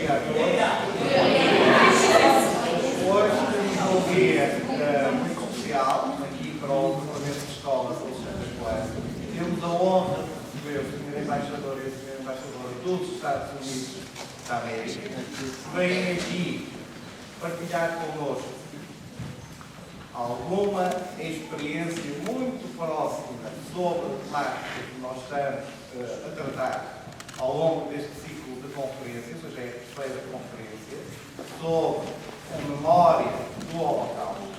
dia a todos. Hoje temos um dia muito especial aqui para o Departamento de Escolas de Alexandre Coelho. Temos a honra de ver o Sr. Embaixador e a Sra. Embaixadora dos Estados Unidos da América que vêm aqui partilhar connosco alguma experiência muito próxima sobre a temática que nós estamos a tratar ao longo deste ciclo de conferências, hoje é a terceira conferência, sobre a memória do Holocausto.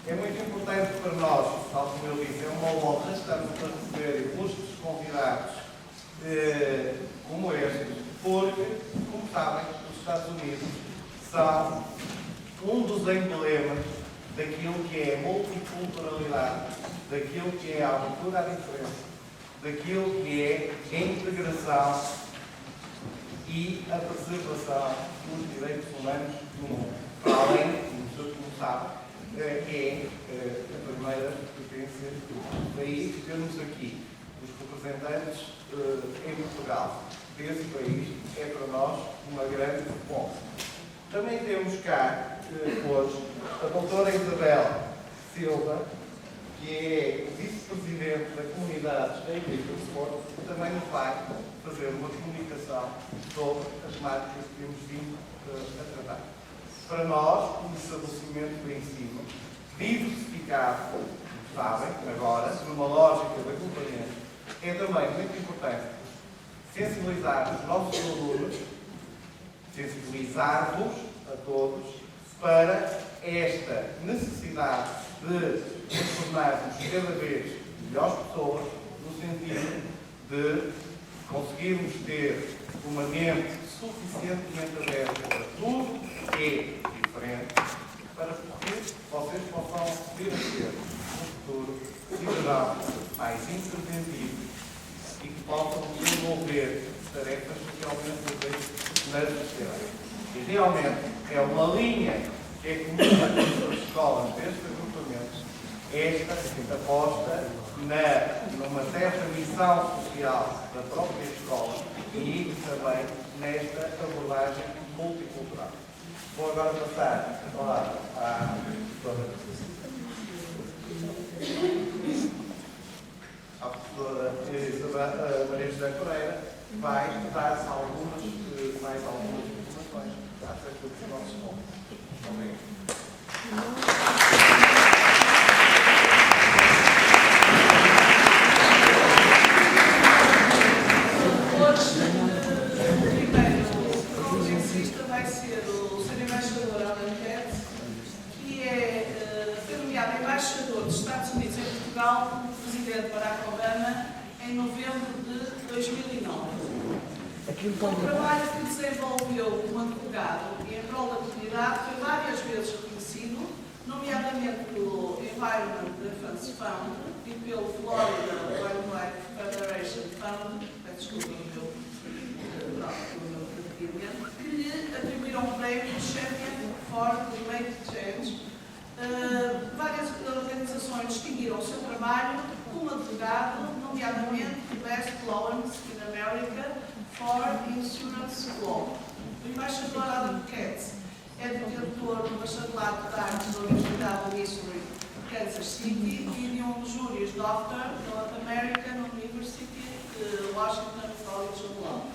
É muito importante para nós, tal como eu disse, é uma honra estarmos a receber ilustres convidados como estes, porque, como sabem, os Estados Unidos são um dos emblemas daquilo que é a multiculturalidade, daquilo que é a abertura à diferença, daquilo que é a integração e a preservação dos direitos humanos do mundo. Para além, como sabem, é a primeira potência do país. Temos aqui os representantes em Portugal desse país. É para nós uma grande honra. Também temos cá hoje a doutora Isabel Silva, que é vice-presidente da comunidade da Igreja do Porto, que também nos vai fazer uma comunicação sobre as temáticas que temos vindo a tratar. Para nós, o estabelecimento de ensino diversificado, como sabem, agora, numa lógica de acompanhamento, é também muito importante sensibilizar os nossos alunos, sensibilizar-vos a todos para esta necessidade de nos tornarmos cada vez melhores pessoas, no sentido de conseguirmos ter uma mente suficientemente aberta para tudo que é diferente, para que vocês possam vir a ser no futuro cidadãos mais interventivos e que possam desenvolver tarefas socialmente úteis na sociedade. E realmente é uma linha que é comum a todas as escolas destes agrupamentos, esta aposta numa certa missão social da própria escola e também nesta abordagem multicultural. Vou agora passar a palavra à professora Maria José Pereira, que vai dar mais algumas informações acerca dos nossos pontos. Obrigado. Vai ser o Sr. Embaixador Alan Katz, que foi nomeado Embaixador dos Estados Unidos em Portugal pelo Presidente Barack Obama em novembro de 2009. O trabalho que desenvolveu como advogado e em prol da comunidade foi várias vezes reconhecido, nomeadamente pelo Environment Defense Fund e pelo Florida Wildlife Federation Fund, desculpa o meu que lhe atribuíram um prémio Champion for Climate Change. Várias organizações distinguiram o seu trabalho como advogado, nomeadamente Best Lawyers in America for Insurance Law. O embaixador Adam Katz é detentor do bacharelado de artes da Universidade de Missouri, Kansas City, e de um Juris Doctor da American University de Washington College of Law.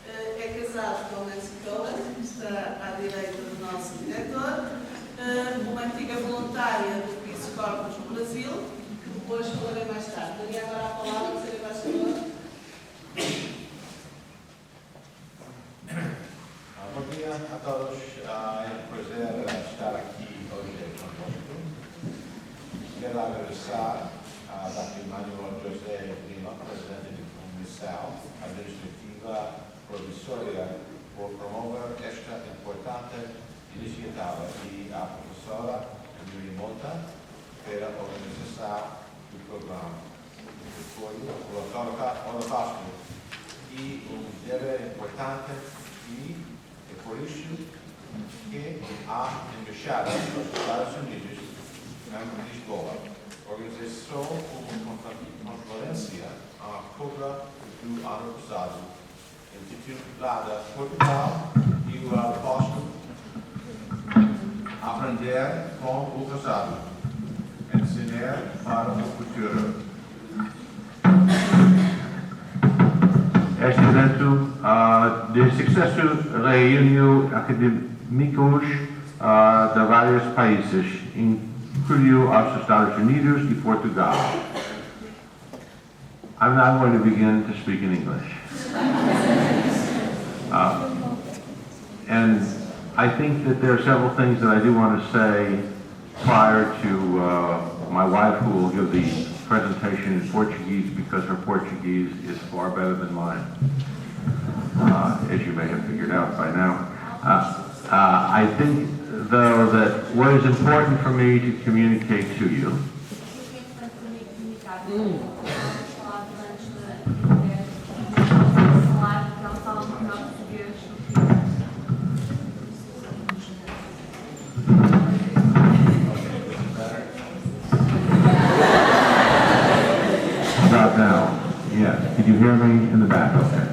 É casado com Nancy Cohen, que está à direita do nosso diretor, uma antiga voluntária do Peace Corps no Brasil, que depois falarei mais tarde. Daria agora a palavra ao Sr. Embaixador. Bom dia a todos. É um prazer estar aqui hoje conosco. Quero agradecer a Dr. Manuel José Lima, presidente da Comissão Administrativa Provisória, por promover esta importante iniciativa e a professora Yuri Mota pela organização do programa. Foi o Holocausto e um dever importante e é por isso que a Embaixada dos Estados Unidos em Lisboa organizou uma conferência a cobra do ano passado, intitulada Portugal continuar o posto, aprender com o passado, ensinar para o futuro. Este evento de sucesso reuniu acadêmicos de vários países, incluiu os Estados Unidos e Portugal. I'm now going to begin to speak in English. And I think that there are several things that I do want to say prior to my wife, who will give the presentation in Portuguese, because her Portuguese is far better than mine, as you may have figured out by now. I think, though, that what is important for me to communicate to you about now. Yes. Did you hear me in the back? Okay.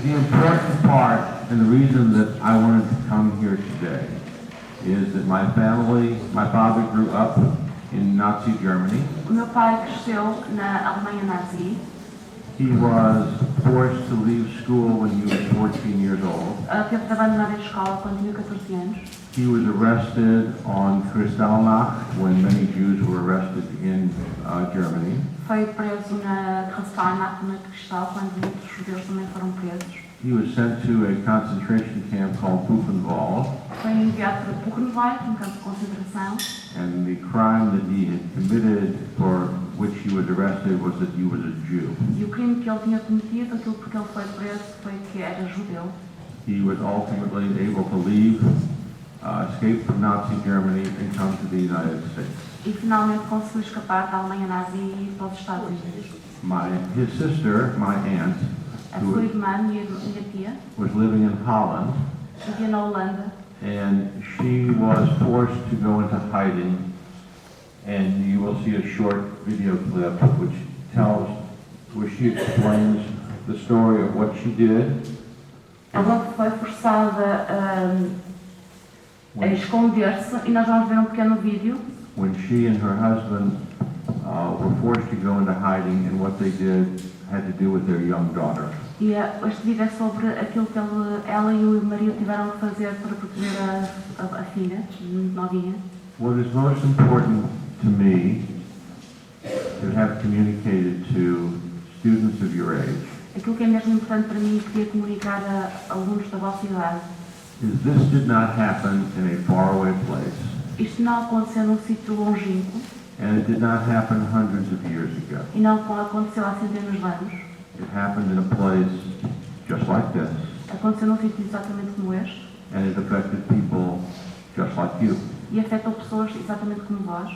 The important part and the reason that I wanted to come here today is that my father grew up in Nazi Germany. O meu pai cresceu na Alemanha nazi. He was forced to leave school when he was 14 years old. Teve de abandonar a escola quando tinha 14 anos. He was arrested on Kristallnacht when many Jews were arrested in Germany. Foi preso na Kristallnacht, na Cristal, quando muitos judeus também foram presos. He was sent to a concentration camp called Buchenwald, Foi enviado para Buchenwald, campo de concentração. and the crime that he had committed, for which he was arrested, was that he was a Jew. E o crime que ele tinha cometido, aquilo porque ele foi preso, foi que era judeu. He was ultimately able to leave, escape from Nazi Germany, and come to the United States. E finalmente conseguiu escapar da Alemanha nazi e ir para os Estados Unidos. His sister, my aunt, A sua irmã, minha tia, was living in Holland, vivia na Holanda. and she was forced to go into hiding, and you will see a short video clip where she explains the story of what she did Ela foi forçada a esconder-se e nós vamos ver um pequeno vídeo when she and her husband were forced to go into hiding, and what they did had to do with their young daughter. e este vídeo é sobre aquilo que ela e o marido tiveram que fazer para proteger a filha, muito novinha. What is most important to me to have communicated to students of your age Aquilo que é mesmo importante para mim e queria comunicar a alunos da vossa idade. is this did not happen in a faraway place, Isto não aconteceu num sítio longínquo and it did not happen hundreds of years ago. e não aconteceu há centenas de anos. It happened in a place just like this, Aconteceu num sítio exatamente como este and it affected people just like you. e afetou pessoas exatamente como vós.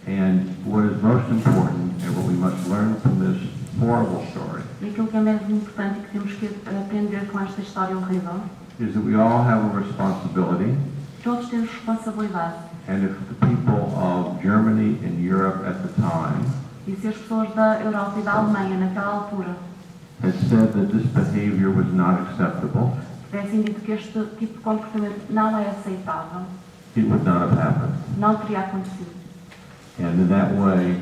And what is most important, and what we must learn from this horrible story, E aquilo que é mesmo importante e que temos que aprender com esta história horrível, is that we all have a responsibility, todos temos responsabilidade. and if the people of Germany and Europe at the time E se as pessoas da Europa e da Alemanha naquela altura had said that this behavior was not acceptable, tivessem dito que este tipo de comportamento não é aceitável, it would not have happened. não teria acontecido. And in that way,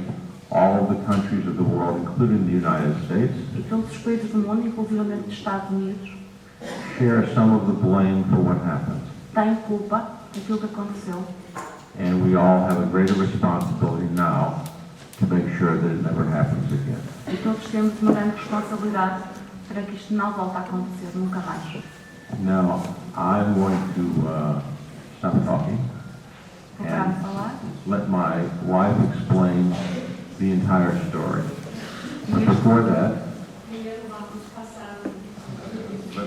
all of the countries of the world, including the United States, E todos os países do mundo, inclusive os Estados Unidos, share some of the blame for what happened. têm culpa daquilo que aconteceu. And we all have a greater responsibility now to make sure that it never happens again. E todos temos uma grande responsabilidade para que isto não volte a acontecer nunca mais. Now, I'm going to stop talking Vou parar de and falar let my wife explain the entire story. e But before that,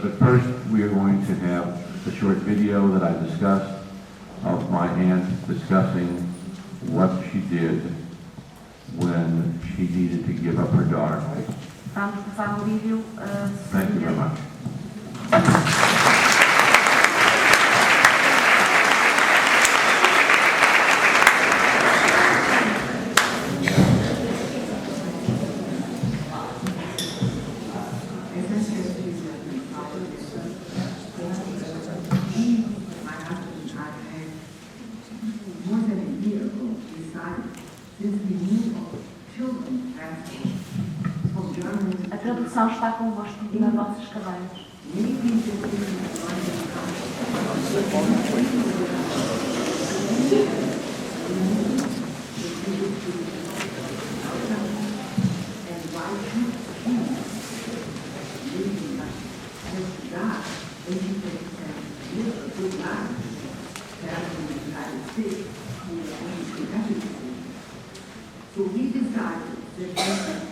but first we are going to have a short video that I discussed of my aunt discussing what she did when she needed to give up her daughter. vamos passar um vídeo Thank you very much. Essentias this removal of children transport from Germany A tradução está convosco nas vossas cadeiras. many people in and why should he live as God when he can live a good life down in the United States and he could have it. So we decided that